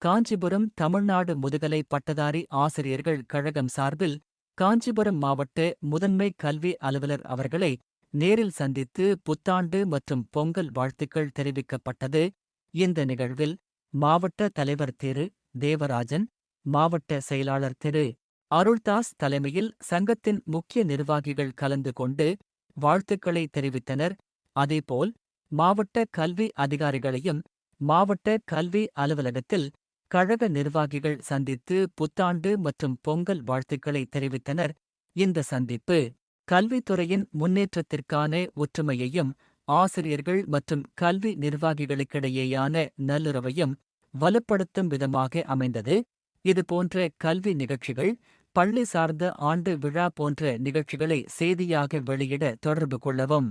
காஞ்சிபுரம் தமிழ்நாடு முதுகலை பட்டதாரி ஆசிரியர்கள் கழகம் சார்பில் காஞ்சிபுரம் மாவட்ட முதன்மை கல்வி அலுவலர் அவர்களை நேரில் சந்தித்து புத்தாண்டு மற்றும் பொங்கல் வாழ்த்துக்கள் தெரிவிக்கப்பட்டது. இந்த நிகழ்வில் மாவட்ட தலைவர் திரு தேவராஜன், மாவட்ட செயலாளர் திரு அருள்தாஸ் தலைமையில் சங்கத்தின் முக்கிய நிர்வாகிகள் கலந்து கொண்டு வாழ்த்துக்களை தெரிவித்தனர். அதேபோல் மாவட்ட கல்வி அதிகாரிகளையும் மாவட்ட கல்வி அலுவலகத்தில் கழக நிர்வாகிகள் சந்தித்து புத்தாண்டு மற்றும் பொங்கல் வாழ்த்துக்களை தெரிவித்தனர். இந்த சந்திப்பு கல்வித்துறையின் முன்னேற்றத்திற்கான ஒற்றுமையையும் ஆசிரியர்கள் மற்றும் கல்வி நிர்வாகிகளுக்கிடையேயான நல்லுறவையும் வலுப்படுத்தும் விதமாக அமைந்தது. இதுபோன்ற கல்வி நிகழ்ச்சிகள், பள்ளி சார்ந்த ஆண்டு விழா போன்ற நிகழ்ச்சிகளை செய்தியாக வெளியிட தொடர்பு கொள்ளவும்.